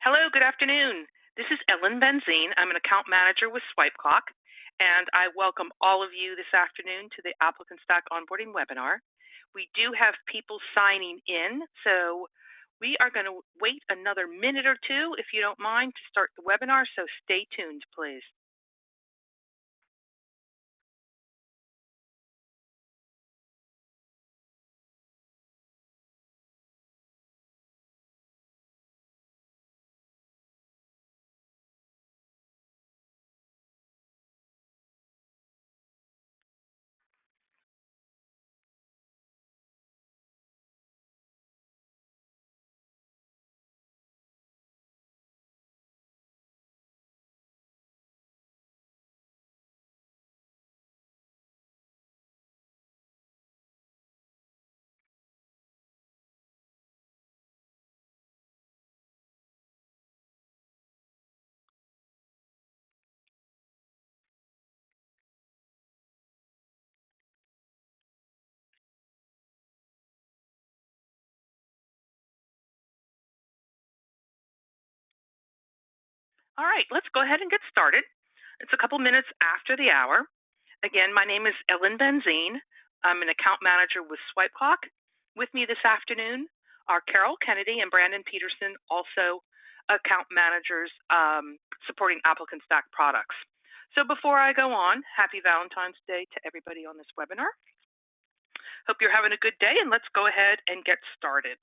Hello, good afternoon. This is Ellen Benzine. I'm an account manager with SwipeClock, and I welcome all of you this afternoon to the ApplicantStack Onboarding webinar. We do have people signing in, so we are going to wait another minute or two, if you don't mind, to start the webinar, so stay tuned, please. All right, let's go ahead and get started. It's a couple minutes after the hour. Again, my name is Ellen Benzine. I'm an account manager with SwipeClock. With me this afternoon are Carol Kennedy and Brandon Peterson, also account managers supporting ApplicantStack products. So before I go on, happy Valentine's Day to everybody on this webinar. Hope you're having a good day, and let's go ahead and get started.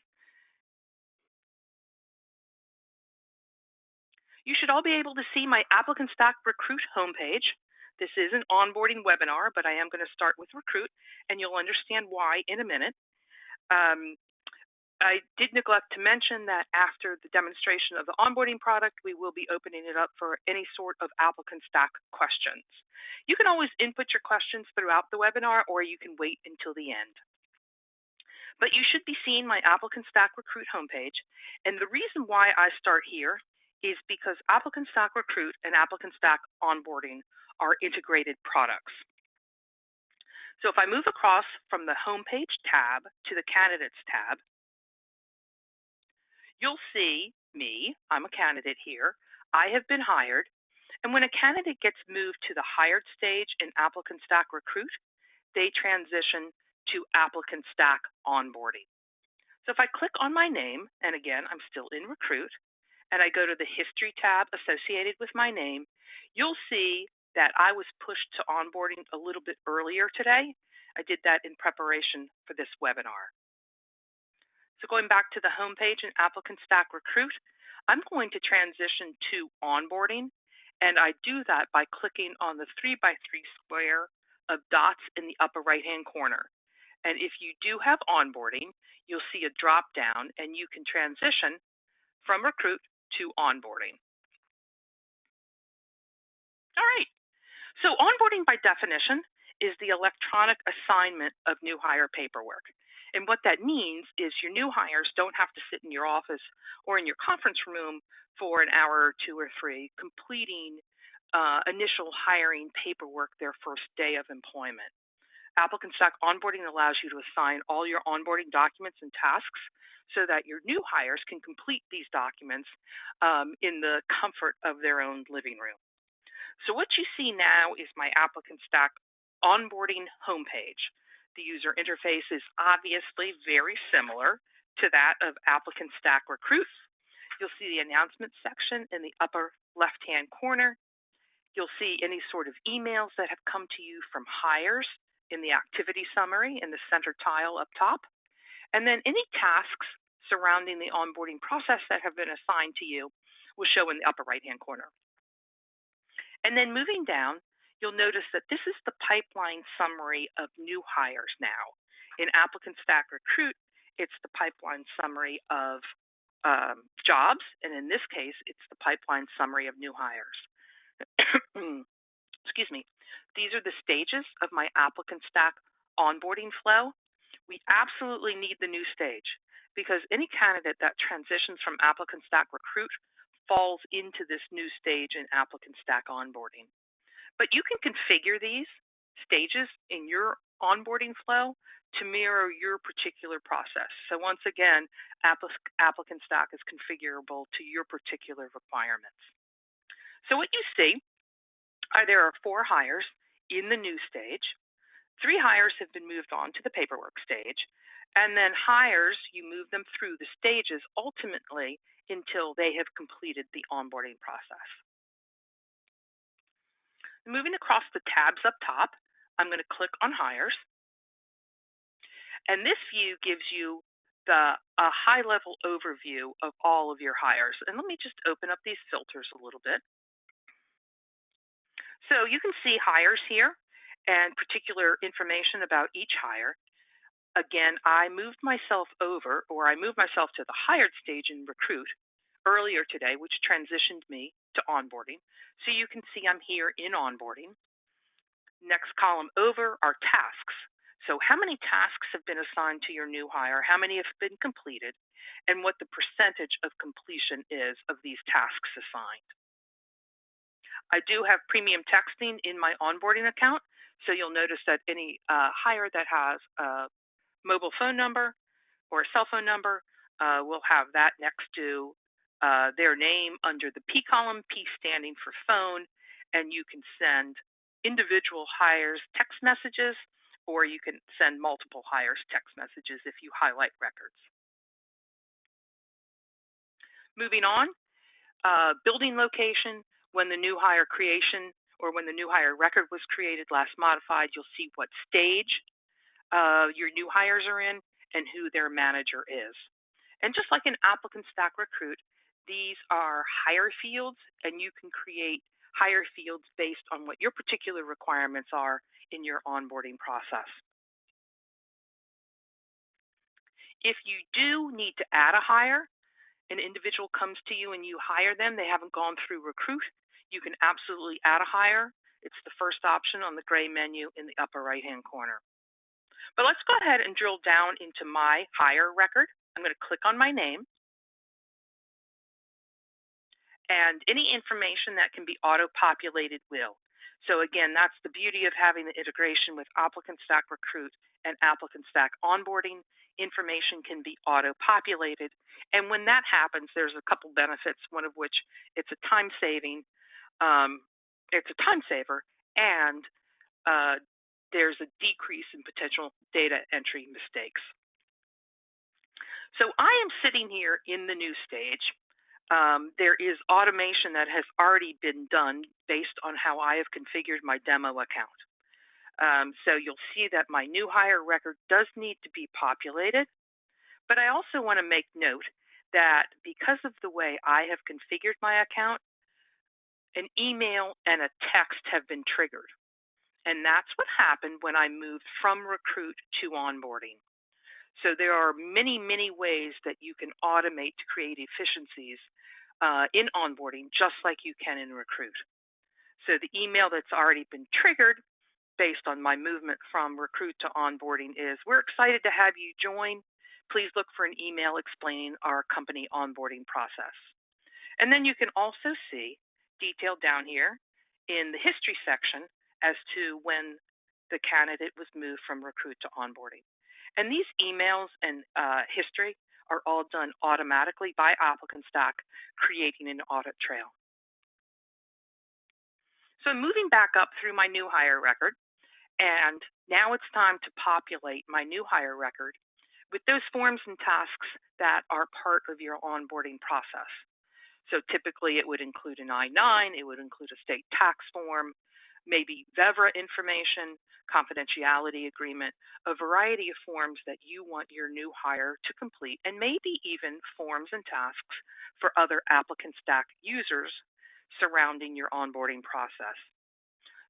You should all be able to see my ApplicantStack Recruit homepage. This is an onboarding webinar, but I am going to start with Recruit, and you'll understand why in a minute. I did neglect to mention that after the demonstration of the onboarding product, we will be opening it up for any sort of ApplicantStack questions. You can always input your questions throughout the webinar, or you can wait until the end. But you should be seeing my ApplicantStack Recruit homepage, and the reason why I start here is because ApplicantStack Recruit and ApplicantStack Onboarding are integrated products. So if I move across from the Homepage tab to the Candidates tab, you'll see me. I'm a candidate here. I have been hired. And when a candidate gets moved to the hired stage in ApplicantStack Recruit, they transition to ApplicantStack Onboarding. So if I click on my name, and again, I'm still in Recruit, and I go to the History tab associated with my name, you'll see that I was pushed to onboarding a little bit earlier today. I did that in preparation for this webinar. So going back to the home page in ApplicantStack Recruit, I'm going to transition to onboarding, and I do that by clicking on the 3x3 square of dots in the upper right-hand corner. And if you do have onboarding, you'll see a drop down, and you can transition from Recruit to onboarding. All right. So onboarding by definition is the electronic assignment of new hire paperwork. And what that means is your new hires don't have to sit in your office or in your conference room for an hour or two or three completing initial hiring paperwork their first day of employment. ApplicantStack Onboarding allows you to assign all your onboarding documents and tasks so that your new hires can complete these documents in the comfort of their own living room. So what you see now is my ApplicantStack Onboarding homepage. The user interface is obviously very similar to that of ApplicantStack Recruit. You'll see the announcements section in the upper left-hand corner. You'll see any sort of emails that have come to you from hires in the activity summary in the center tile up top. And then any tasks surrounding the onboarding process that have been assigned to you will show in the upper right-hand corner. And then moving down, you'll notice that this is the pipeline summary of new hires now. In ApplicantStack Recruit, it's the pipeline summary of jobs, and in this case, it's the pipeline summary of new hires. Excuse me. These are the stages of my ApplicantStack onboarding flow. We absolutely need the new stage because any candidate that transitions from ApplicantStack Recruit falls into this new stage in ApplicantStack Onboarding. But you can configure these stages in your onboarding flow to mirror your particular process. So once again, ApplicantStack is configurable to your particular requirements. So what you see are there are 4 hires in the new stage. 3 hires have been moved on to the paperwork stage. And then hires, you move them through the stages ultimately until they have completed the onboarding process. Moving across the tabs up top, I'm going to click on hires. And this view gives you a high-level overview of all of your hires. And let me just open up these filters a little bit. So you can see hires here and particular information about each hire. Again, I moved myself to the hired stage in Recruit earlier today, which transitioned me to onboarding. So you can see I'm here in onboarding. Next column over are tasks. So how many tasks have been assigned to your new hire? How many have been completed? And what the percentage of completion is of these tasks assigned. I do have premium texting in my onboarding account. So you'll notice that any hire that has a mobile phone number or a cell phone number will have that next to their name under the P column, P standing for phone, and you can send individual hires text messages, or you can send multiple hires text messages if you highlight records. Moving on, building location. When the new hire creation or when the new hire record was created, last modified, you'll see what stage your new hires are in and who their manager is. And just like in ApplicantStack Recruit, these are hire fields, and you can create hire fields based on what your particular requirements are in your onboarding process. If you do need to add a hire, an individual comes to you and you hire them, they haven't gone through Recruit, you can absolutely add a hire. It's the first option on the gray menu in the upper right-hand corner. But let's go ahead and drill down into my hire record. I'm going to click on my name. And any information that can be auto-populated will. So again, that's the beauty of having the integration with ApplicantStack Recruit and ApplicantStack Onboarding. Information can be auto-populated. And when that happens, there's a couple benefits, one of which it's a time saver, and there's a decrease in potential data entry mistakes. So I am sitting here in the new stage. There is automation that has already been done based on how I have configured my demo account. So you'll see that my new hire record does need to be populated, but I also want to make note that because of the way I have configured my account, an email and a text have been triggered. And that's what happened when I moved from Recruit to onboarding. So there are many, many ways that you can automate to create efficiencies in onboarding, just like you can in Recruit. So the email that's already been triggered based on my movement from Recruit to onboarding is, we're excited to have you join. Please look for an email explaining our company onboarding process. And then you can also see detailed down here in the history section as to when the candidate was moved from Recruit to onboarding. And these emails and history are all done automatically by ApplicantStack, creating an audit trail. So I'm moving back up through my new hire record, and now it's time to populate my new hire record with those forms and tasks that are part of your onboarding process. So typically it would include an I-9, it would include a state tax form, maybe VEVRA information, confidentiality agreement, a variety of forms that you want your new hire to complete, and maybe even forms and tasks for other ApplicantStack users surrounding your onboarding process.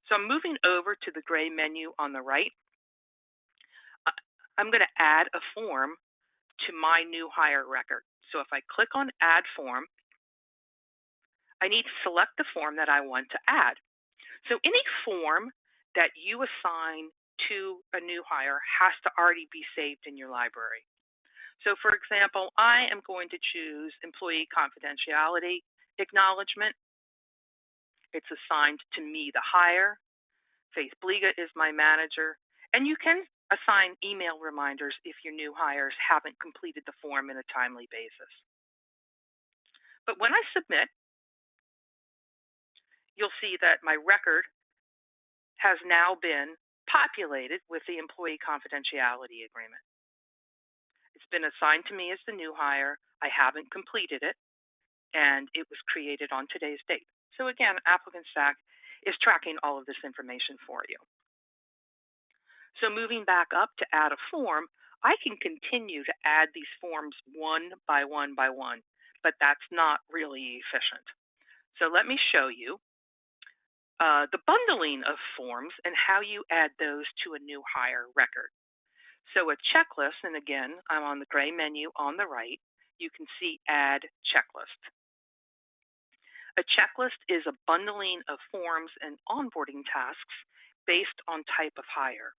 So I'm moving over to the gray menu on the right. I'm going to add a form to my new hire record. So if I click on Add Form, I need to select the form that I want to add. So any form that you assign to a new hire has to already be saved in your library. So for example, I am going to choose Employee Confidentiality Acknowledgement. It's assigned to me, the hire. Faith Bliga is my manager, And you can assign email reminders if your new hires haven't completed the form in a timely basis. But when I submit, you'll see that my record has now been populated with the employee confidentiality agreement. It's been assigned to me as the new hire. I haven't completed it, and it was created on today's date. So again, ApplicantStack is tracking all of this information for you. So moving back up to add a form, I can continue to add these forms one by one by one, but that's not really efficient. So let me show you the bundling of forms and how you add those to a new hire record. So a checklist, and again, I'm on the gray menu on the right, you can see Add Checklist. A checklist is a bundling of forms and onboarding tasks based on type of hire.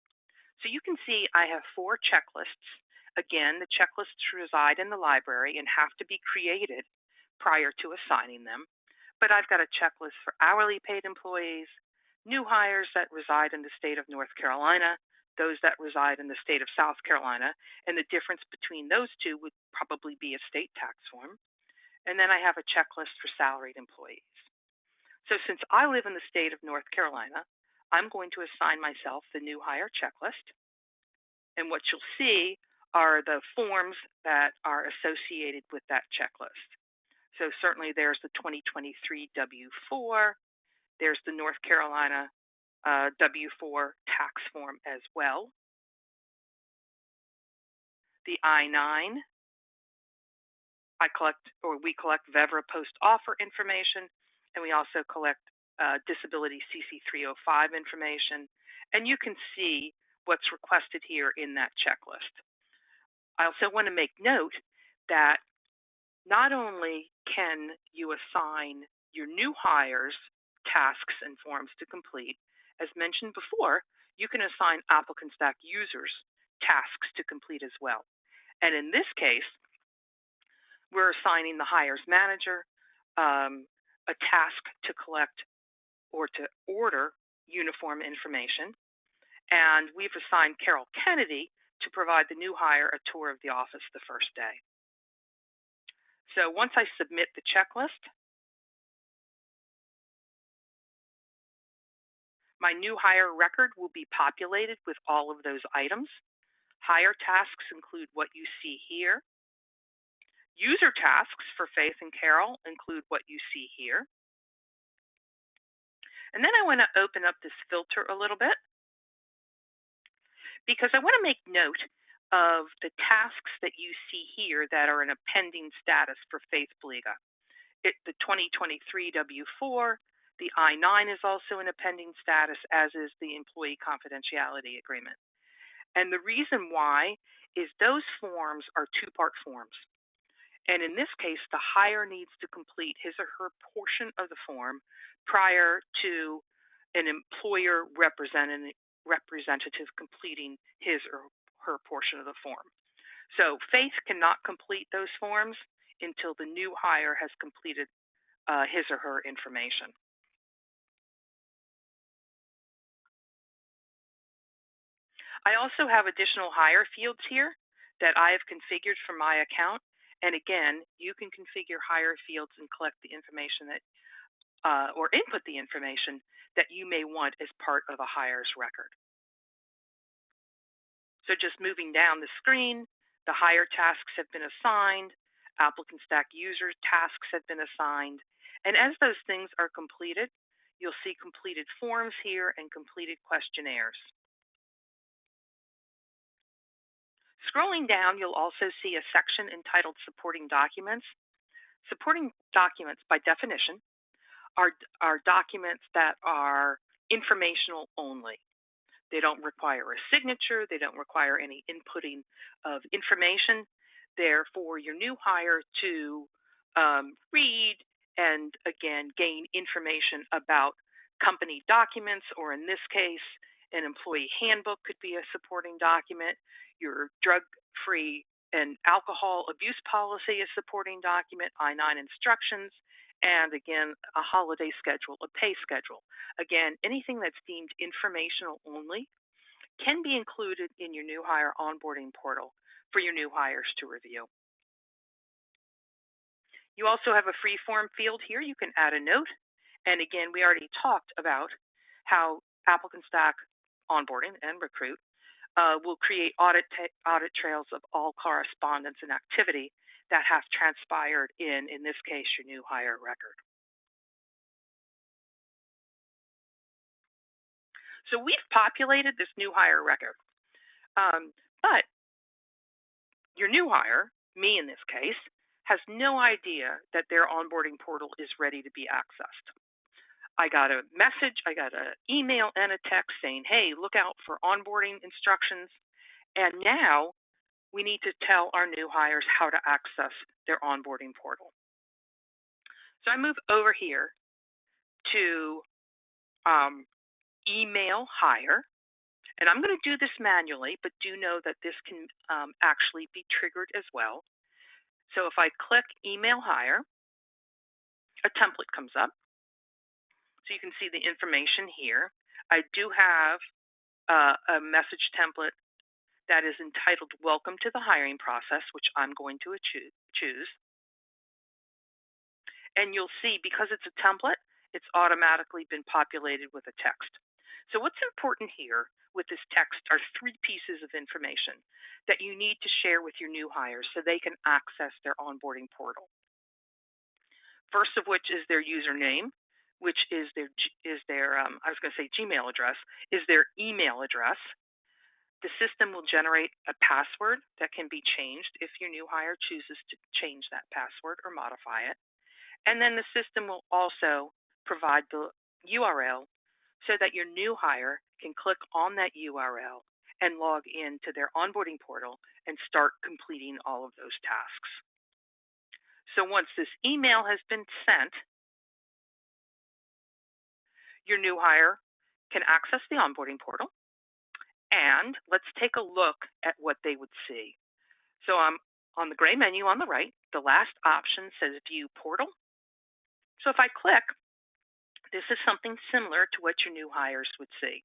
So you can see I have 4 checklists. Again, the checklists reside in the library and have to be created prior to assigning them. But I've got a checklist for hourly paid employees, new hires that reside in the state of North Carolina, those that reside in the state of South Carolina, and the difference between those two would probably be a state tax form. And then I have a checklist for salaried employees. So since I live in the state of North Carolina, I'm going to assign myself the new hire checklist. And what you'll see are the forms that are associated with that checklist. So certainly there's the 2023 W-4, there's the North Carolina W-4 tax form as well, the I-9, we collect VEVRA post-offer information, and we also collect disability CC-305 information, and you can see what's requested here in that checklist. I also want to make note that not only can you assign your new hires tasks and forms to complete, as mentioned before, you can assign ApplicantStack users tasks to complete as well. And in this case, we're assigning the hires manager a task to collect or to order uniform information. And we've assigned Carol Kennedy to provide the new hire a tour of the office the first day. So once I submit the checklist, my new hire record will be populated with all of those items. Hire tasks include what you see here. User tasks for Faith and Carol include what you see here. And then I want to open up this filter a little bit because I want to make note of the tasks that you see here that are in a pending status for Faith Bliga. The 2023 W-4, the I-9 is also in a pending status, as is the employee confidentiality agreement. And the reason why is those forms are 2-part forms. And in this case, the hire needs to complete his or her portion of the form prior to an employer representative completing his or her portion of the form. So Faith cannot complete those forms until the new hire has completed his or her information. I also have additional hire fields here that I have configured for my account. And again, you can configure hire fields and collect the information that, or input the information that you may want as part of a hire's record. So just moving down the screen, the hire tasks have been assigned, ApplicantStack user tasks have been assigned, and as those things are completed, you'll see completed forms here and completed questionnaires. Scrolling down, you'll also see a section entitled Supporting Documents. Supporting documents, by definition, are documents that are informational only. They don't require a signature. They don't require any inputting of information. They're for your new hire to read and, again, gain information about company documents, or in this case, an employee handbook could be a supporting document. Your drug-free and alcohol abuse policy is a supporting document, I-9 instructions, and again, a holiday schedule, a pay schedule. Again, anything that's deemed informational only can be included in your new hire onboarding portal for your new hires to review. You also have a free form field here. You can add a note. And again, we already talked about how ApplicantStack Onboarding and Recruit will create audit trails of all correspondence and activity that have transpired in this case, your new hire record. So we've populated this new hire record, but your new hire, me in this case, has no idea that their onboarding portal is ready to be accessed. I got a message, I got an email and a text saying, hey, look out for onboarding instructions. And now we need to tell our new hires how to access their onboarding portal. So I move over here to email hire. And I'm going to do this manually, but do know that this can actually be triggered as well. So if I click email hire, a template comes up. So you can see the information here. I do have a message template that is entitled Welcome to the Hiring Process, which I'm going to choose. And you'll see, because it's a template, it's automatically been populated with a text. So what's important here with this text are 3 pieces of information that you need to share with your new hires so they can access their onboarding portal. First of which is their username, which is their I was going to say Gmail address, is their email address. The system will generate a password that can be changed if your new hire chooses to change that password or modify it. And then the system will also provide the URL so that your new hire can click on that URL and log into their onboarding portal and start completing all of those tasks. So once this email has been sent, your new hire can access the onboarding portal. And let's take a look at what they would see. So I'm on the gray menu on the right. The last option says View Portal. So if I click, this is something similar to what your new hires would see.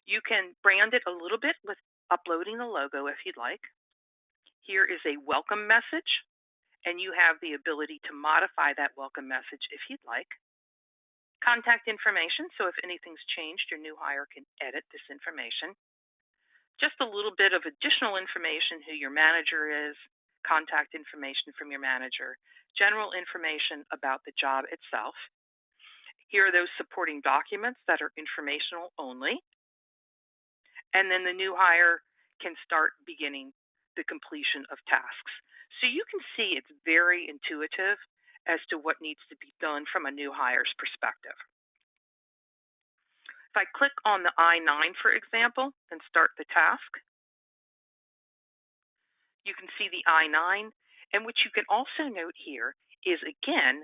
You can brand it a little bit with uploading the logo if you'd like. Here is a welcome message, and you have the ability to modify that welcome message if you'd like. Contact information, so if anything's changed, your new hire can edit this information. Just a little bit of additional information, who your manager is, contact information from your manager, general information about the job itself. Here are those supporting documents that are informational only. And then the new hire can start beginning the completion of tasks. So you can see it's very intuitive as to what needs to be done from a new hire's perspective. If I click on the I-9, for example, and start the task, you can see the I-9. And what you can also note here is, again,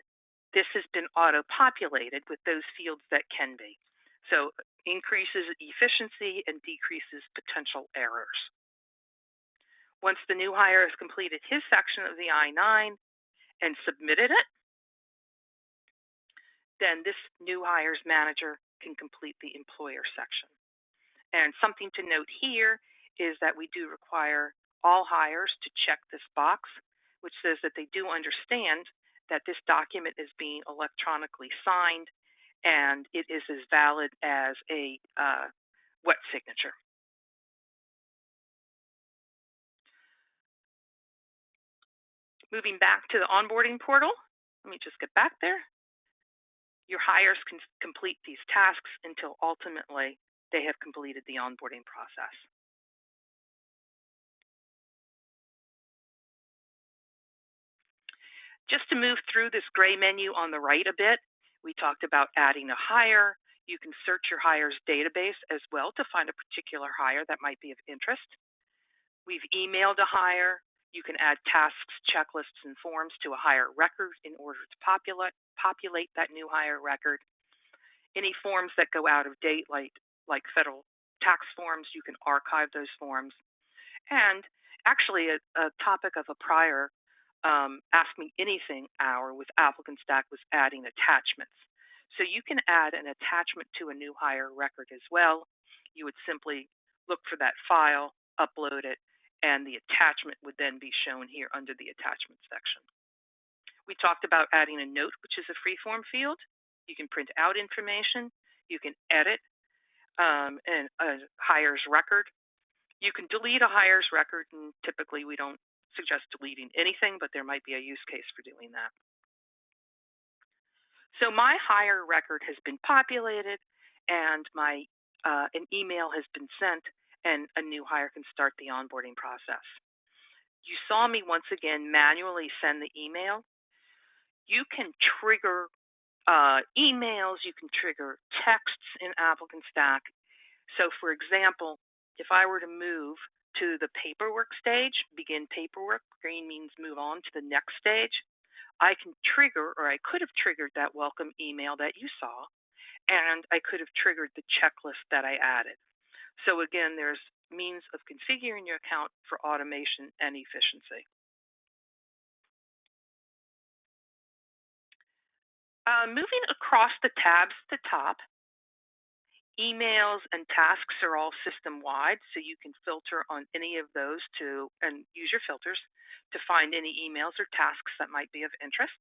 this has been auto-populated with those fields that can be. So increases efficiency and decreases potential errors. Once the new hire has completed his section of the I-9 and submitted it, then this new hires manager can complete the employer section. And something to note here is that we do require all hires to check this box, which says that they do understand that this document is being electronically signed and it is as valid as a wet signature. Moving back to the onboarding portal, let me just get back there. Your hires can complete these tasks until ultimately they have completed the onboarding process. Just to move through this gray menu on the right a bit, we talked about adding a hire. You can search your hires database as well to find a particular hire that might be of interest. We've emailed a hire. You can add tasks, checklists, and forms to a hire record in order to populate that new hire record. Any forms that go out of date, like federal tax forms, you can archive those forms. And actually, a topic of a prior Ask Me Anything hour with ApplicantStack was adding attachments. So you can add an attachment to a new hire record as well. You would simply look for that file, upload it, and the attachment would then be shown here under the attachment section. We talked about adding a note, which is a free-form field. You can print out information. You can edit a hire's record. You can delete a hire's record, and typically we don't suggest deleting anything, but there might be a use case for doing that. So my hire record has been populated, and an email has been sent, and a new hire can start the onboarding process. You saw me once again manually send the email. You can trigger emails, you can trigger texts in ApplicantStack. So for example, if I were to move to the paperwork stage, begin paperwork, green means move on to the next stage, I can trigger, or I could have triggered that welcome email that you saw, and I could have triggered the checklist that I added. So again, there's means of configuring your account for automation and efficiency. Moving across the tabs at the top, emails and tasks are all system-wide, so you can filter on any of those and use your filters to find any emails or tasks that might be of interest.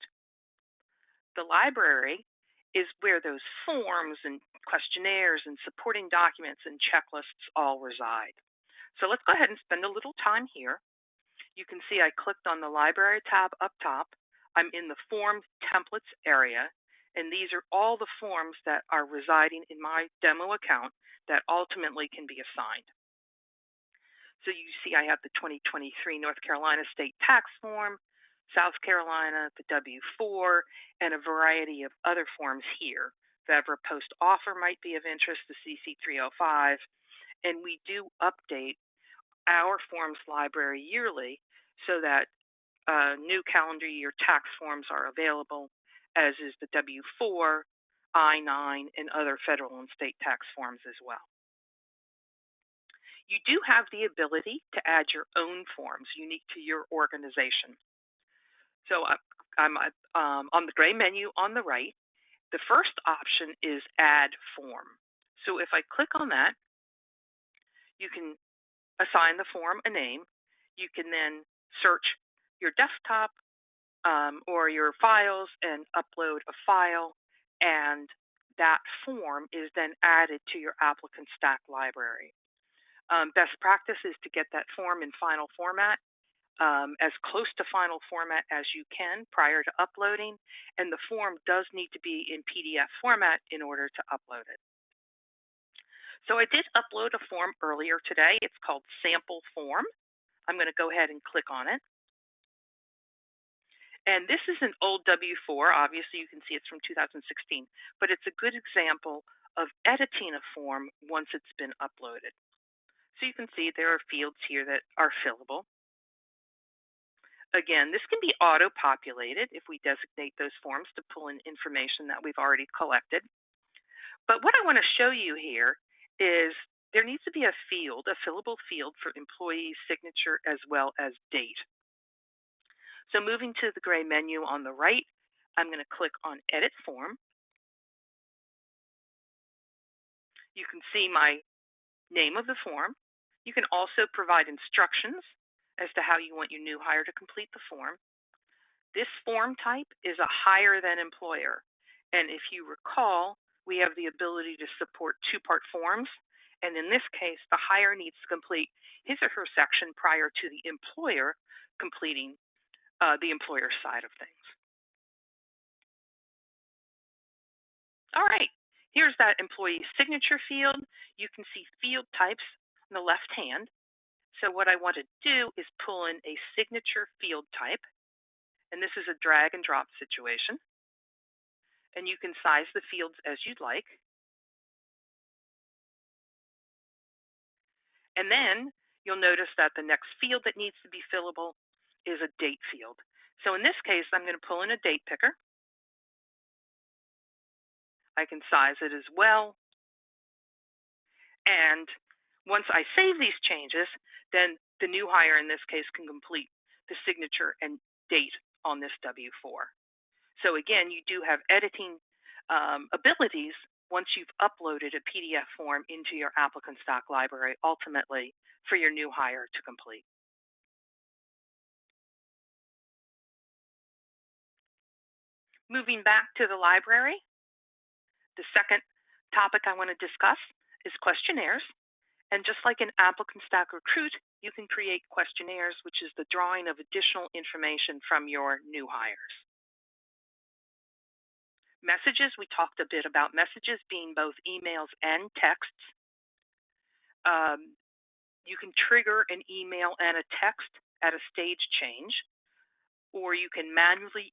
The library is where those forms and questionnaires and supporting documents and checklists all reside. So let's go ahead and spend a little time here. You can see I clicked on the library tab up top. I'm in the form templates area, and these are all the forms that are residing in my demo account that ultimately can be assigned. So you see I have the 2023 North Carolina State Tax Form, South Carolina, the W-4, and a variety of other forms here. The Evra Post Offer might be of interest, the CC-305, and we do update our forms library yearly so that new calendar year tax forms are available, as is the W-4, I-9, and other federal and state tax forms as well. You do have the ability to add your own forms unique to your organization. So I'm on the gray menu on the right. The first option is Add Form. So if I click on that, you can assign the form a name. You can then search your desktop or your files and upload a file, and that form is then added to your ApplicantStack library. Best practice is to get that form in final format, as close to final format as you can prior to uploading, and the form does need to be in PDF format in order to upload it. So I did upload a form earlier today. It's called Sample Form. I'm going to go ahead and click on it. And this is an old W-4. Obviously, you can see it's from 2016, but it's a good example of editing a form once it's been uploaded. So you can see there are fields here that are fillable. Again, this can be auto-populated if we designate those forms to pull in information that we've already collected. But what I want to show you here is there needs to be a field, a fillable field for employee signature as well as date. So moving to the gray menu on the right, I'm going to click on Edit Form. You can see my name of the form. You can also provide instructions as to how you want your new hire to complete the form. This form type is a higher than employer. And if you recall, we have the ability to support two-part forms. And in this case, the hire needs to complete his or her section prior to the employer completing the employer side of things. All right, here's that employee signature field. You can see field types on the left hand. So what I want to do is pull in a signature field type, and this is a drag and drop situation. And you can size the fields as you'd like. And then you'll notice that the next field that needs to be fillable is a date field. So in this case, I'm going to pull in a date picker. I can size it as well. And once I save these changes, then the new hire in this case can complete the signature and date on this W-4. So again, you do have editing abilities once you've uploaded a PDF form into your ApplicantStack library, ultimately for your new hire to complete. Moving back to the library, the second topic I want to discuss is questionnaires. And just like in ApplicantStack Recruit, you can create questionnaires, which is the drawing of additional information from your new hires. Messages, we talked a bit about messages being both emails and texts. You can trigger an email and a text at a stage change, or you can manually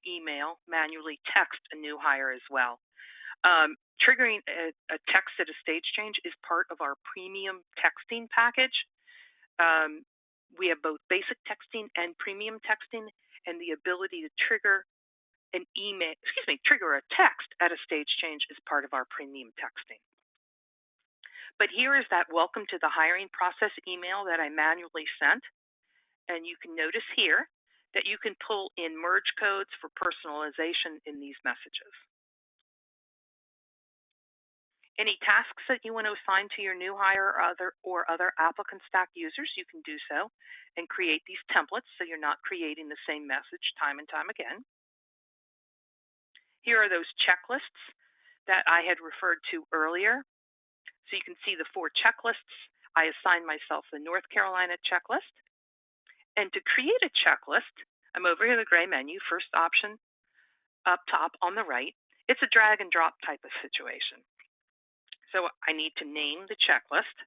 text a new hire as well. Triggering a text at a stage change is part of our premium texting package. We have both basic texting and premium texting, and the ability to trigger a text at a stage change is part of our premium texting. But here is that welcome to the hiring process email that I manually sent. And you can notice here that you can pull in merge codes for personalization in these messages. Any tasks that you want to assign to your new hire or other ApplicantStack users, you can do so and create these templates so you're not creating the same message time and time again. Here are those checklists that I had referred to earlier. So you can see the 4 checklists. I assigned myself the North Carolina checklist. And to create a checklist, I'm over here in the gray menu, first option up top on the right. It's a drag and drop type of situation. So I need to name the checklist.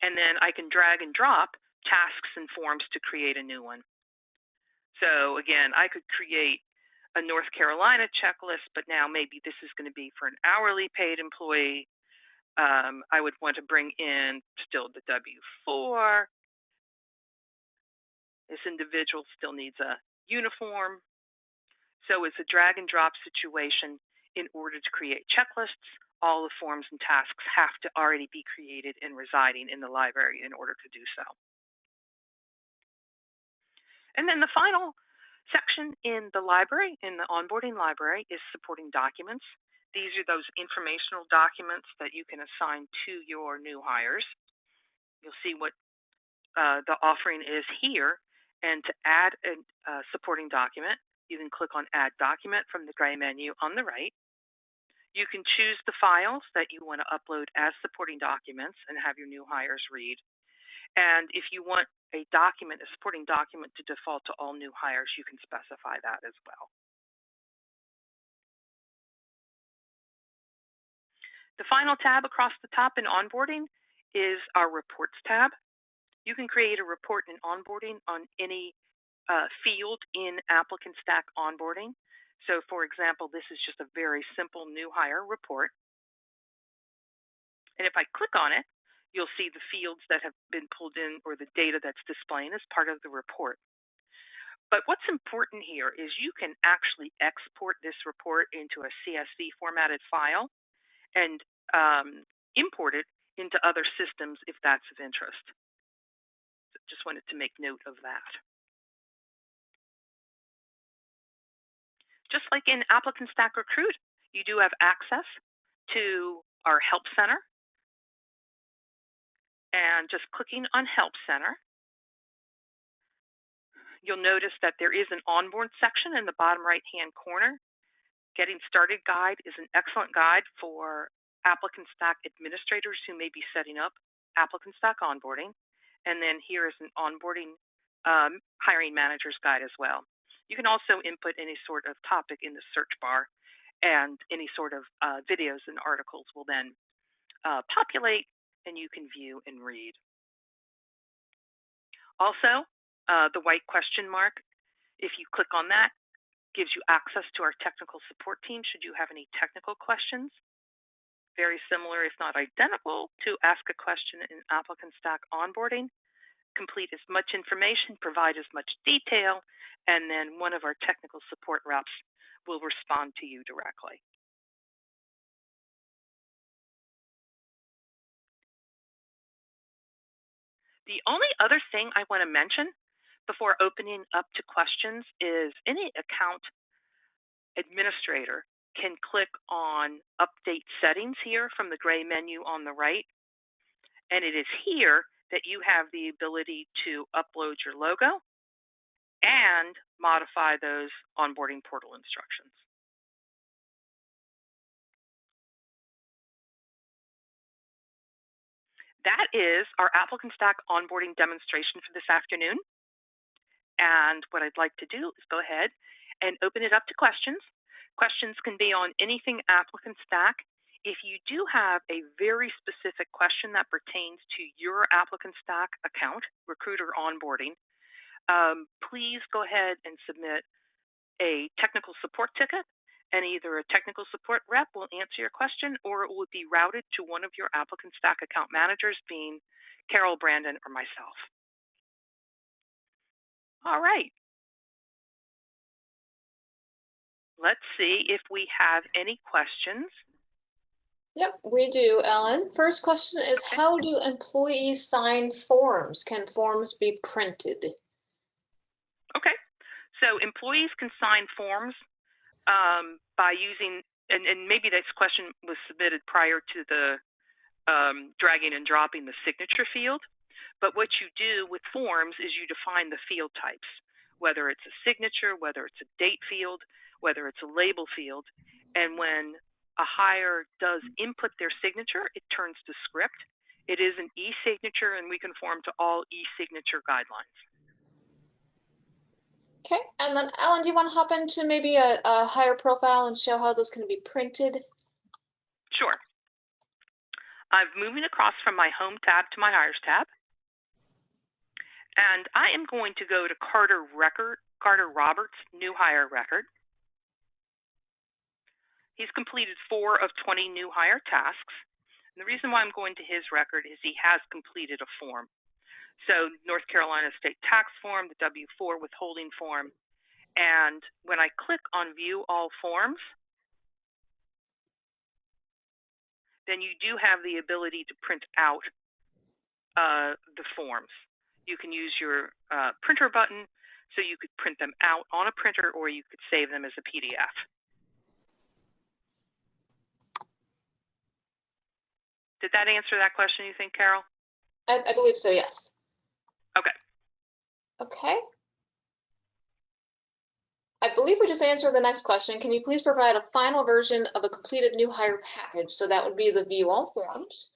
And then I can drag and drop tasks and forms to create a new one. So again, I could create a North Carolina checklist, but now maybe this is going to be for an hourly paid employee. I would want to bring in still the W-4. This individual still needs a uniform. So it's a drag and drop situation. In order to create checklists, all the forms and tasks have to already be created and residing in the library in order to do so. And then the final section in the library, in the onboarding library, is supporting documents. These are those informational documents that you can assign to your new hires. You'll see what the offering is here. And to add a supporting document, you can click on Add Document from the gray menu on the right. You can choose the files that you want to upload as supporting documents and have your new hires read. And if you want a supporting document to default to all new hires, you can specify that as well. The final tab across the top in onboarding is our reports tab. You can create a report in onboarding on any field in ApplicantStack onboarding. So for example, this is just a very simple new hire report. And if I click on it, you'll see the fields that have been pulled in or the data that's displaying as part of the report. But what's important here is you can actually export this report into a CSV formatted file and import it into other systems if that's of interest. So just wanted to make note of that. Just like in ApplicantStack Recruit, you do have access to our Help Center. And just clicking on Help Center, you'll notice that there is an onboard section in the bottom right-hand corner. Getting Started Guide is an excellent guide for ApplicantStack administrators who may be setting up ApplicantStack onboarding. And then here is an onboarding hiring manager's guide as well. You can also input any sort of topic in the search bar, and any sort of videos and articles will then populate, and you can view and read. Also, the white question mark, if you click on that, gives you access to our technical support team should you have any technical questions. Very similar, if not identical, to Ask a Question in ApplicantStack onboarding. Complete as much information, provide as much detail, and then one of our technical support reps will respond to you directly. The only other thing I want to mention before opening up to questions is any account administrator can click on Update Settings here from the gray menu on the right. And it is here that you have the ability to upload your logo and modify those onboarding portal instructions. That is our ApplicantStack onboarding demonstration for this afternoon. And what I'd like to do is go ahead and open it up to questions. Questions can be on anything ApplicantStack. If you do have a very specific question that pertains to your ApplicantStack account, recruiter onboarding, please go ahead and submit a technical support ticket, and either a technical support rep will answer your question, or it will be routed to one of your ApplicantStack account managers, being Carol, Brandon, or myself. All right. Let's see if we have any questions. Yep, we do, Ellen. First question is, how do employees sign forms? Can forms be printed? Okay, so employees can sign forms by using, and maybe this question was submitted prior to the dragging and dropping the signature field. But what you do with forms is you define the field types, whether it's a signature, whether it's a date field, whether it's a label field. And when a hire does input their signature, it turns to script. It is an e-signature, and we conform to all e-signature guidelines. Okay, and then Ellen, do you want to hop into maybe a hire profile and show how those can be printed? Sure. I'm moving across from my Home tab to my Hires tab. And I am going to go to Carter Roberts' new hire record. He's completed 4 of 20 new hire tasks. And the reason why I'm going to his record is he has completed a form. So North Carolina state tax form, the W-4 withholding form. And when I click on View All Forms, then you do have the ability to print out the forms. You can use your printer button, so you could print them out on a printer, or you could save them as a PDF. Did that answer that question, you think, Carol? I believe so, yes. Okay. Okay. I believe we just answered the next question. Can you please provide a final version of a completed new hire package? So that would be the View All Forms.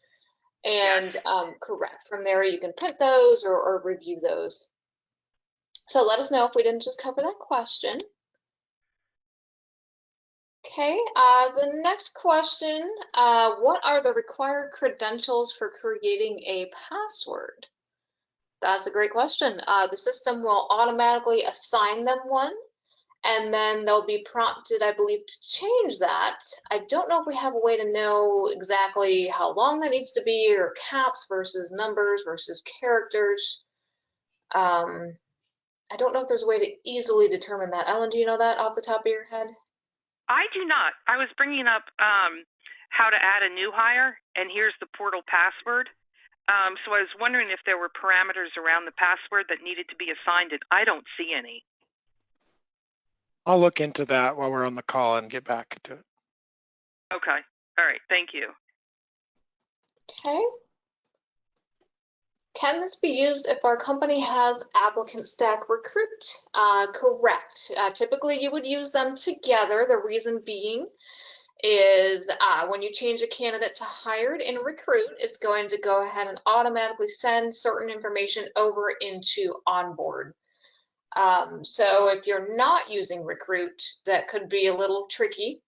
And yes. Correct. From there, you can print those or review those. So let us know if we didn't just cover that question. Okay, the next question, what are the required credentials for creating a password? That's a great question. The system will automatically assign them one, and then they'll be prompted, I believe, to change that. I don't know if we have a way to know exactly how long that needs to be, or caps versus numbers versus characters. I don't know if there's a way to easily determine that. Ellen, do you know that off the top of your head? I do not. I was bringing up how to add a new hire, and here's the portal password. So I was wondering if there were parameters around the password that needed to be assigned, and I don't see any. I'll look into that while we're on the call and get back to it. Okay. All right. Thank you. Okay. Can this be used if our company has ApplicantStack Recruit? Correct. Typically, you would use them together. The reason being is when you change a candidate to hired in Recruit, it's going to go ahead and automatically send certain information over into Onboard. So if you're not using Recruit, that could be a little tricky.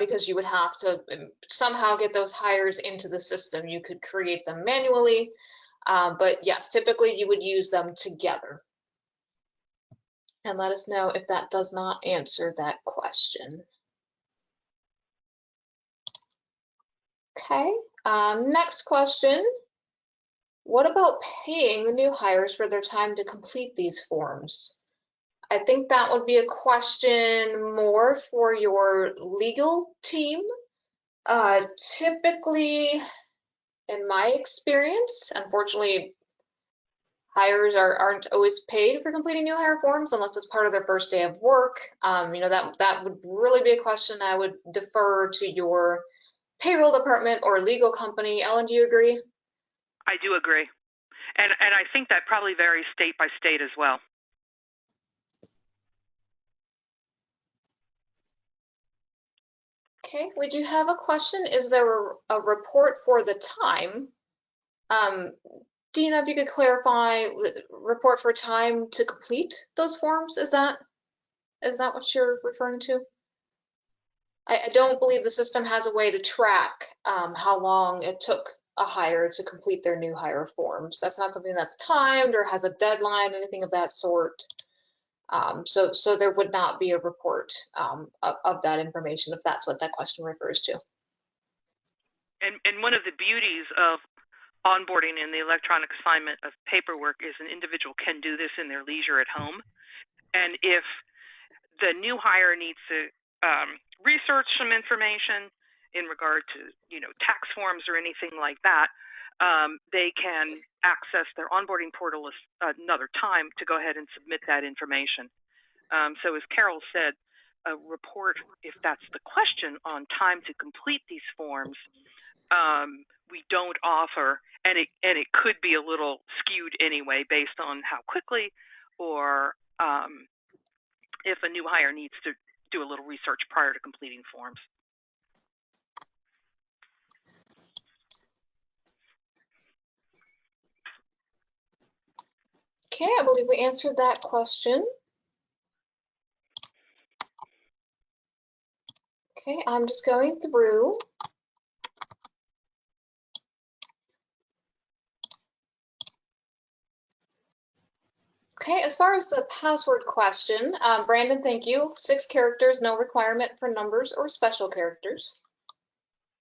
Because you would have to somehow get those hires into the system. You could create them manually, but yes, typically you would use them together. And let us know if that does not answer that question. Okay, next question. What about paying the new hires for their time to complete these forms? I think that would be a question more for your legal team. Typically, in my experience, unfortunately, Hires aren't always paid for completing new hire forms unless it's part of their first day of work. That would really be a question I would defer to your payroll department or legal company. Ellen, do you agree? I do agree. And I think that probably varies state by state as well. Okay, we do have a question. Is there a report for the time? Dina, if you could clarify, report for time to complete those forms, is that what you're referring to? I don't believe the system has a way to track how long it took a hire to complete their new hire forms. That's not something that's timed or has a deadline, anything of that sort. So there would not be a report of that information if that's what that question refers to. And one of the beauties of onboarding in the electronic assignment of paperwork is an individual can do this in their leisure at home. And if the new hire needs to research some information in regard to, tax forms or anything like that, they can access their onboarding portal another time to go ahead and submit that information. So as Carol said, a report, if that's the question, on time to complete these forms, we don't offer, and it could be a little skewed anyway based on how quickly or if a new hire needs to do a little research prior to completing forms. Okay, I believe we answered that question. Okay, I'm just going through. Okay, as far as the password question, Brandon, thank you. 6 characters, no requirement for numbers or special characters.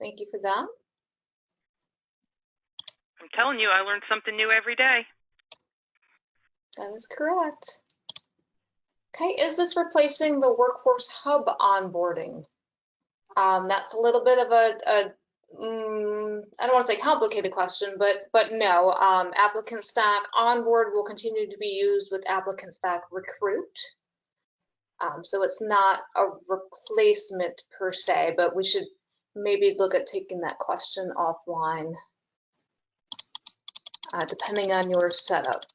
Thank you for that. I'm telling you, I learn something new every day. That is correct. Okay, is this replacing the Workforce Hub onboarding? That's a little bit of I don't want to say complicated question, but no. ApplicantStack Onboard will continue to be used with ApplicantStack Recruit. So it's not a replacement per se, but we should maybe look at taking that question offline, depending on your setup.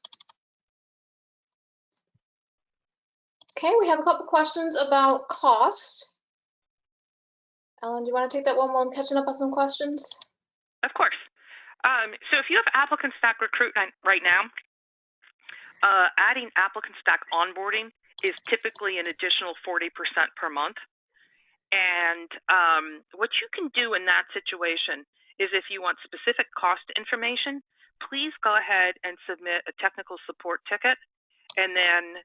Okay, we have a couple questions about cost. Ellen, do you want to take that one while I'm catching up on some questions? Of course. So if you have ApplicantStack Recruit right now, adding ApplicantStack Onboarding is typically an additional 40% per month. And what you can do in that situation is, if you want specific cost information, please go ahead and submit a technical support ticket, and then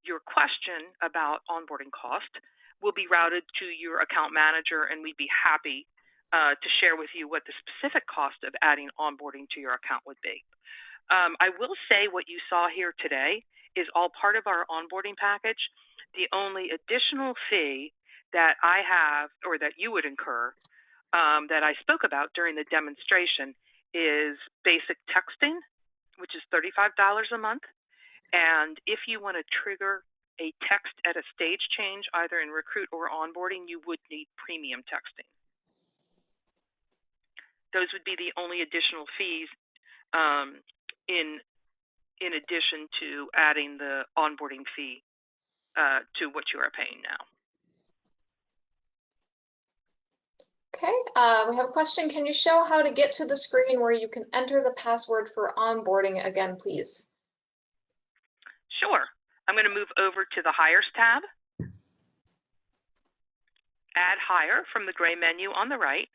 your question about onboarding cost will be routed to your account manager, and we'd be happy to share with you what the specific cost of adding onboarding to your account would be. I will say what you saw here today is all part of our onboarding package. The only additional fee that I have, or that you would incur, that I spoke about during the demonstration, is basic texting, which is $35 a month. And if you want to trigger a text at a stage change, either in Recruit or onboarding, you would need premium texting. Those would be the only additional fees in addition to adding the onboarding fee to what you are paying now. Okay, we have a question. Can you show how to get to the screen where you can enter the password for onboarding again, please? Sure. I'm going to move over to the Hires tab. Add Hire from the gray menu on the right.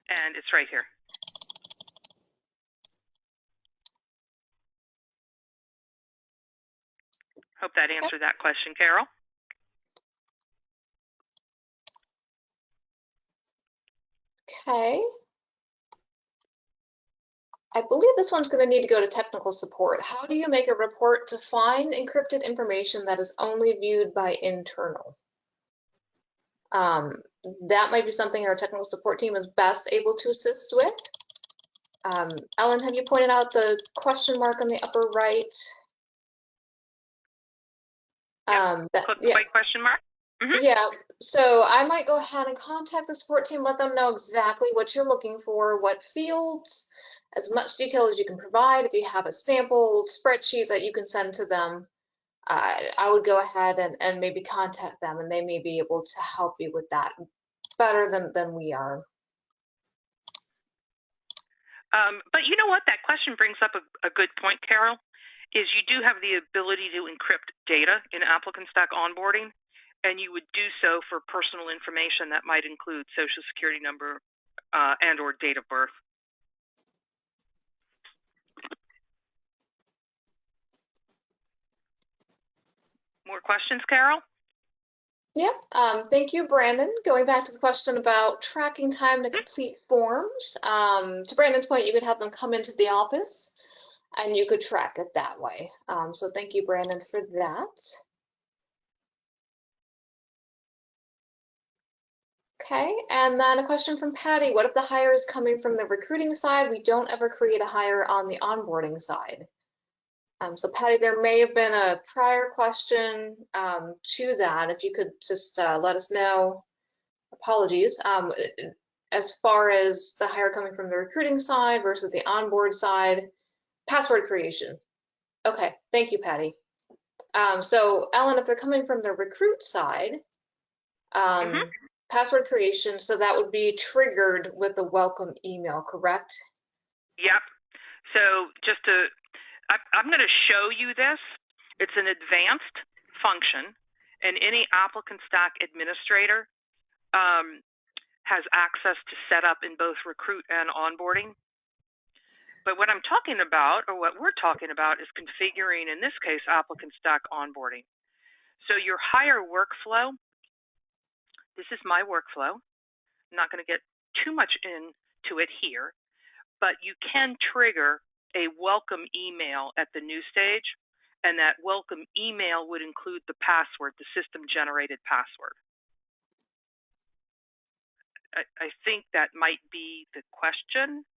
And it's right here. Hope that answered that question, Carol. Okay. I believe this one's going to need to go to technical support. How do you make a report to find encrypted information that is only viewed by internal? that might be something our technical support team is best able to assist with. Ellen, have you pointed out the question mark on the upper right? Click the white question mark. Yeah, so I might go ahead and contact the support team, let them know exactly what you're looking for, what fields, as much detail as you can provide. If you have a sample spreadsheet that you can send to them, I would go ahead and maybe contact them, and they may be able to help you with that better than we are. But you know what? That question brings up a good point, Carol, is you do have the ability to encrypt data in ApplicantStack Onboarding, and you would do so for personal information that might include social security number and or date of birth. More questions, Carol? Yeah, thank you, Brandon. Going back to the question about tracking time to complete forms, to Brandon's point, you could have them come into the office and you could track it that way. So thank you, Brandon, for that. Okay, and then a question from Patty. What if the hire is coming from the recruiting side? We don't ever create a hire on the onboarding side. So Patty, there may have been a prior question to that. If you could just let us know. Apologies. As far as the hire coming from the recruiting side versus the onboard side, password creation. Okay, thank you, Patty. So Ellen, if they're coming from the recruit side, password creation, so that would be triggered with the welcome email, correct? Yep. So just to, I'm going to show you this. It's an advanced function, and any ApplicantStack administrator has access to set up in both recruit and onboarding. But what I'm talking about, or what we're talking about, is configuring, in this case, ApplicantStack Onboarding. So your hire workflow, this is my workflow. I'm not going to get too much into it here, but you can trigger a welcome email at the new stage, and that welcome email would include the password, the system-generated password. I think that might be the question.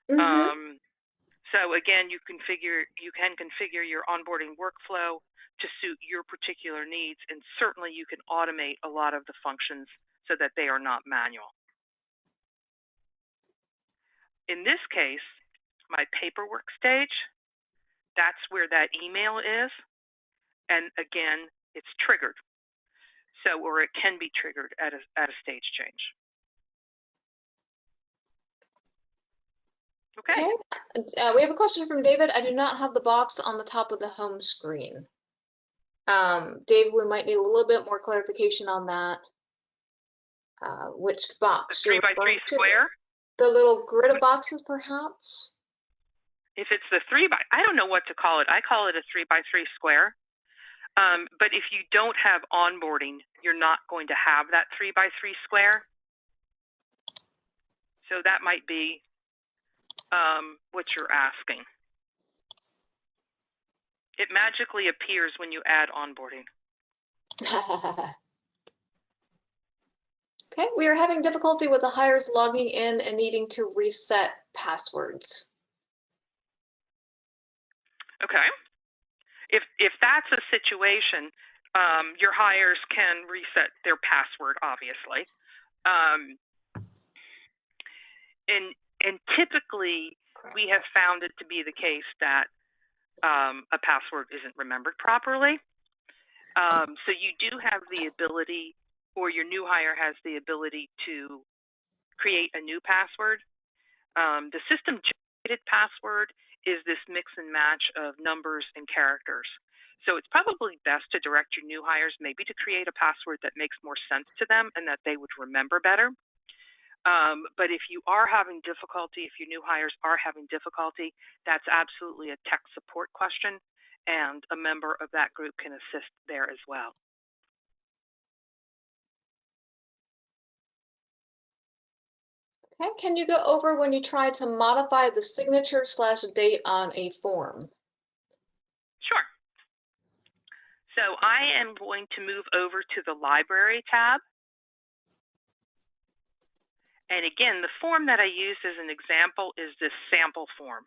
So again, you can configure your onboarding workflow to suit your particular needs, and certainly you can automate a lot of the functions so that they are not manual. In this case, my paperwork stage, that's where that email is, and again, it's triggered. So, or it can be triggered at a stage change. Okay. We have a question from David. I do not have the box on the top of the home screen. Dave, we might need a little bit more clarification on that. Which box? The 3x3 square? The little grid of boxes, perhaps? If it's the I don't know what to call it. I call it a 3x3 square. But if you don't have onboarding, you're not going to have that 3x3 square. So that might be what you're asking. It magically appears when you add onboarding. Okay, we are having difficulty with the hires logging in and needing to reset passwords. Okay. If that's a situation, your hires can reset their password, obviously. And typically, we have found it to be the case that a password isn't remembered properly. So you do have the ability, or your new hire has the ability to create a new password. The system-generated password is this mix and match of numbers and characters. So it's probably best to direct your new hires maybe to create a password that makes more sense to them and that they would remember better. But if you are having difficulty, if your new hires are having difficulty, that's absolutely a tech support question, and a member of that group can assist there as well. Okay, can you go over when you try to modify the signature/date on a form? Sure. So I am going to move over to the Library tab. And again, the form that I used as an example is this sample form.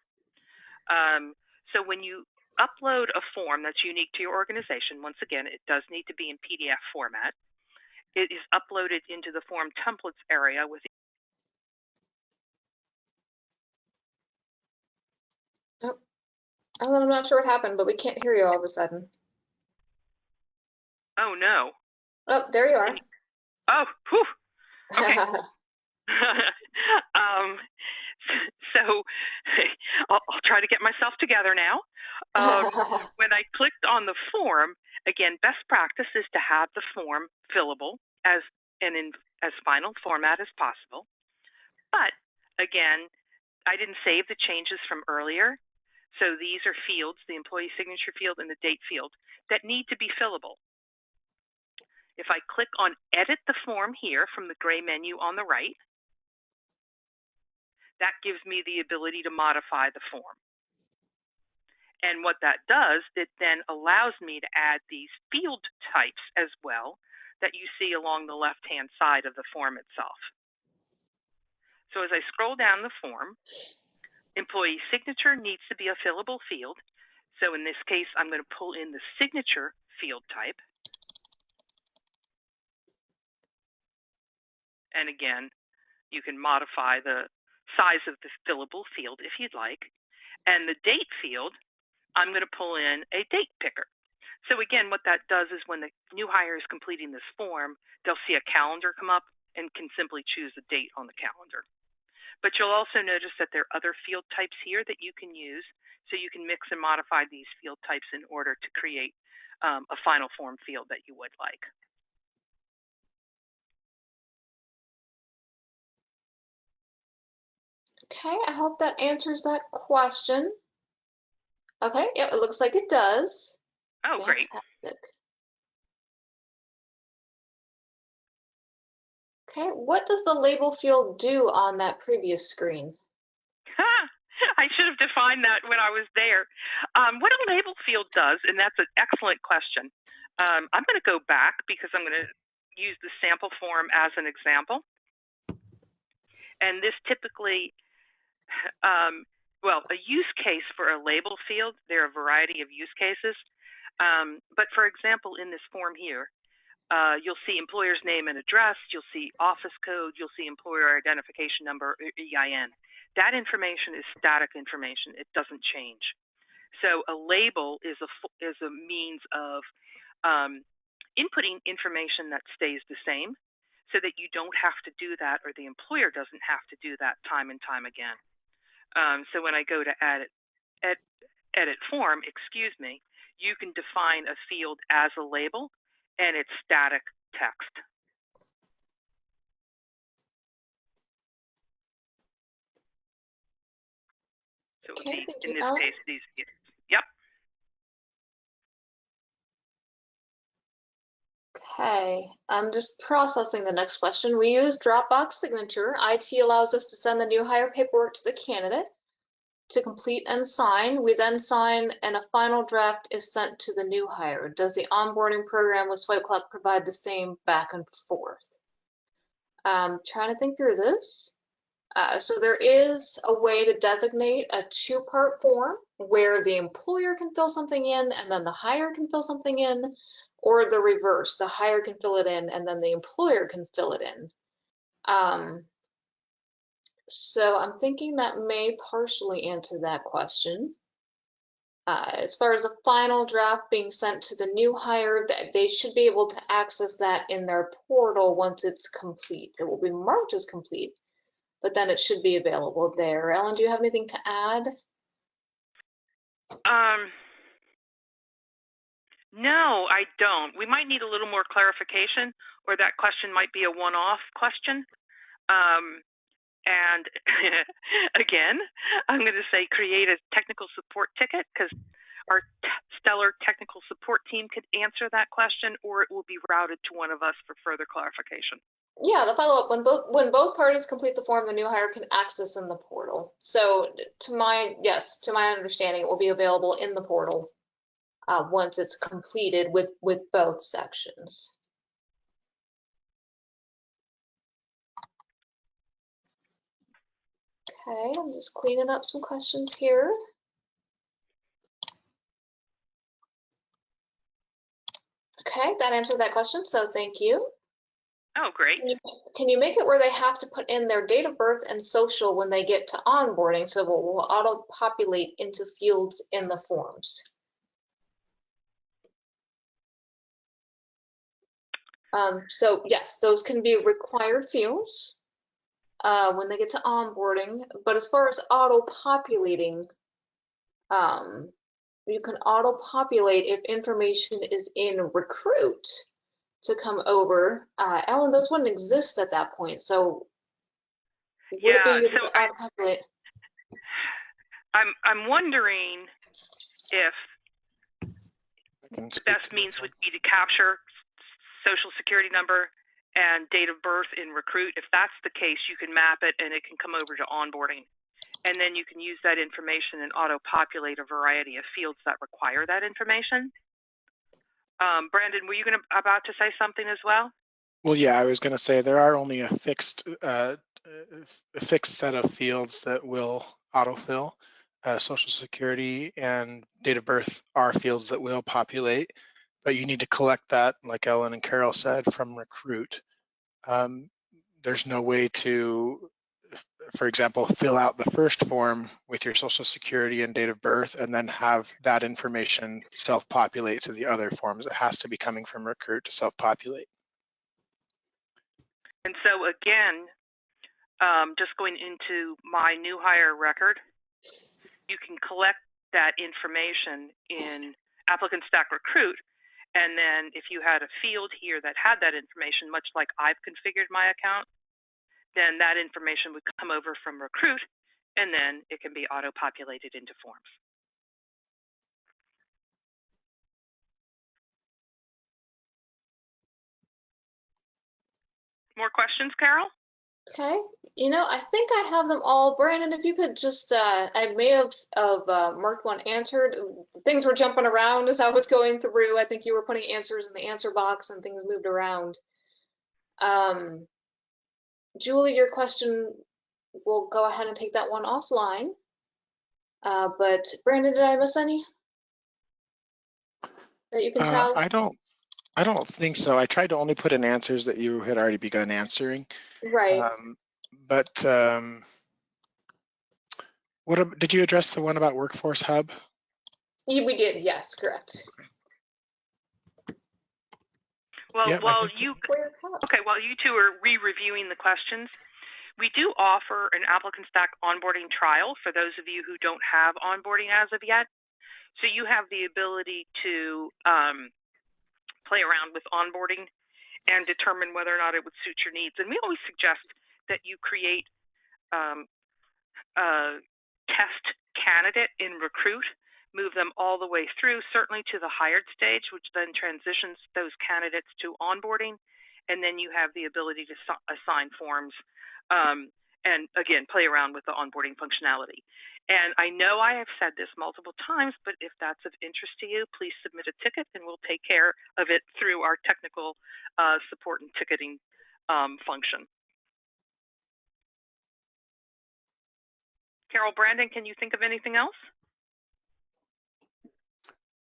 So when you upload a form that's unique to your organization, once again, it does need to be in PDF format. It is uploaded into the form templates area with. Oh, I'm not sure what happened, but we can't hear you all of a sudden. Oh no. Oh, there you are. Oh, whew. Okay. So I'll try to get myself together now. When I clicked on the form, again, best practice is to have the form fillable as final format as possible. But again, I didn't save the changes from earlier. So these are fields, the employee signature field and the date field, that need to be fillable. If I click on Edit the Form here from the gray menu on the right, that gives me the ability to modify the form. And what that does, it then allows me to add these field types as well that you see along the left-hand side of the form itself. So as I scroll down the form, employee signature needs to be a fillable field. So in this case, I'm going to pull in the signature field type. And again, you can modify the size of the fillable field if you'd like. And the date field, I'm going to pull in a date picker. So again, what that does is when the new hire is completing this form, they'll see a calendar come up and can simply choose a date on the calendar. But you'll also notice that there are other field types here that you can use, so you can mix and modify these field types in order to create a final form field that you would like. Okay, I hope that answers that question. Okay, yep, it looks like it does. Oh, Fantastic. Great. Okay, what does the label field do on that previous screen? I should have defined that when I was there. What a label field does, and that's an excellent question. I'm going to go back because I'm going to use the sample form as an example. And this typically, well, a use case for a label field, there are a variety of use cases. But for example, in this form here, you'll see employer's name and address, you'll see office code, you'll see employer identification number, EIN. That information is static information. It doesn't change. So a label is a means of inputting information that stays the same so that you don't have to do that, or the employer doesn't have to do that time and time again. So when I go to edit form, you can define a field as a label, and it's static text. So it would be, in this case, these fields. Yep. Okay, I'm just processing the next question. We use Dropbox signature. IT allows us to send the new hire paperwork to the candidate to complete and sign. We then sign, and a final draft is sent to the new hire. Does the onboarding program with Swipe Clock provide the same back and forth? Trying to think through this. So there is a way to designate a two-part form where the employer can fill something in and then the hire can fill something in, or the reverse, the hire can fill it in and then the employer can fill it in. So I'm thinking that may partially answer that question. As far as the final draft being sent to the new hire, they should be able to access that in their portal once it's complete. It will be marked as complete, but then it should be available there. Ellen, do you have anything to add? No, I don't. We might need a little more clarification, or that question might be a one-off question. And again, I'm going to say create a technical support ticket, because our stellar technical support team could answer that question, or it will be routed to one of us for further clarification. Yeah, the follow-up, when both parties complete the form, the new hire can access in the portal. So to my understanding, it will be available in the portal once it's completed with both sections. Okay, I'm just cleaning up some questions here. Okay, that answered that question, so thank you. Oh, great. Can you make it where they have to put in their date of birth and social when they get to onboarding, so it will auto-populate into fields in the forms? So yes, those can be required fields when they get to onboarding, but as far as auto-populating, you can auto-populate if information is in Recruit to come over. Ellen, those wouldn't exist at that point, so would it be able to auto-populate? I'm wondering if the best means would be to capture social security number and date of birth in Recruit. If that's the case, you can map it and it can come over to onboarding. And then you can use that information and auto-populate a variety of fields that require that information. Brandon, were you about to say something as well? Well, yeah, I was going to say there are only a fixed set of fields that will autofill. Social Security and date of birth are fields that will populate, but you need to collect that, like Ellen and Carol said, from Recruit. There's no way to, for example, fill out the first form with your Social Security and date of birth and then have that information self-populate to the other forms. It has to be coming from Recruit to self-populate. And so again, just going into my new hire record, you can collect that information in ApplicantStack Recruit, and then if you had a field here that had that information, much like I've configured my account, then that information would come over from Recruit, and then it can be auto-populated into forms. More questions, Carol? Okay, I think I have them all. Brandon, if you could just, I may have marked one answered. Things were jumping around as I was going through. I think you were putting answers in the answer box and things moved around. Julie, your question, we'll go ahead and take that one offline. But Brandon, did I miss any that you can tell? I don't think so. I tried to only put in answers that you had already begun answering. Right. Did you address the one about Workforce Hub? Yeah, we did. Yes, correct. Well, while you two are re-reviewing the questions, we do offer an ApplicantStack onboarding trial for those of you who don't have onboarding as of yet. So you have the ability to play around with onboarding and determine whether or not it would suit your needs. And we always suggest that you create a test candidate in Recruit, move them all the way through, certainly to the hired stage, which then transitions those candidates to onboarding. And then you have the ability to assign forms and, again, play around with the onboarding functionality. And I know I have said this multiple times, but if that's of interest to you, please submit a ticket and we'll take care of it through our technical support and ticketing function. Carol, Brandon, can you think of anything else?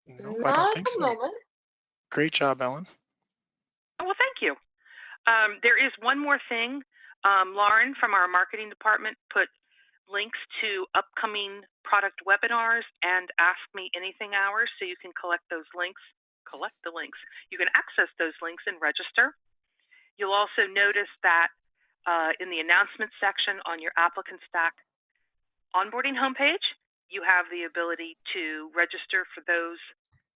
No, I don't think so. Moment. Great job, Ellen. Oh, well, thank you. There is one more thing. Lauren from our marketing department put links to upcoming product webinars and Ask Me Anything hours, so you can collect the links. You can access those links and register. You'll also notice that in the announcement section on your ApplicantStack onboarding homepage, you have the ability to register for those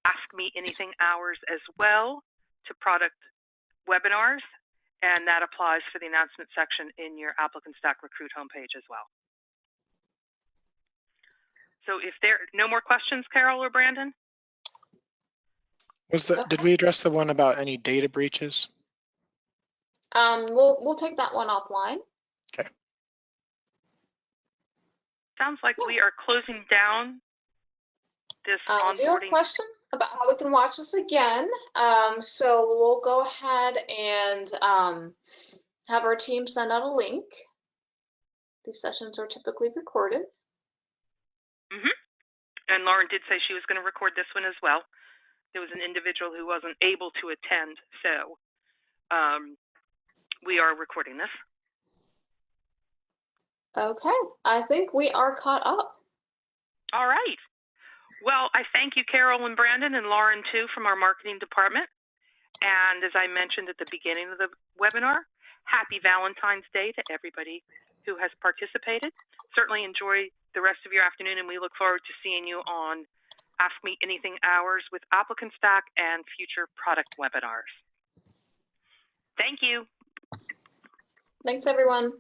Ask Me Anything hours as well to product webinars, and that applies for the announcement section in your ApplicantStack Recruit homepage as well. So if there are no more questions, Carol or Brandon? Did we address the one about any data breaches? We'll take that one offline. Okay. Sounds like we are closing down this onboarding. We do have a question about how we can watch this again. So we'll go ahead and have our team send out a link. These sessions are typically recorded. And Lauren did say she was going to record this one as well. There was an individual who wasn't able to attend, so we are recording this. Okay, I think we are caught up. All right. Well, I thank you, Carol and Brandon, and Lauren, too, from our marketing department. And as I mentioned at the beginning of the webinar, happy Valentine's Day to everybody who has participated. Certainly enjoy the rest of your afternoon, and we look forward to seeing you on Ask Me Anything hours with ApplicantStack and future product webinars. Thank you. Thanks, everyone.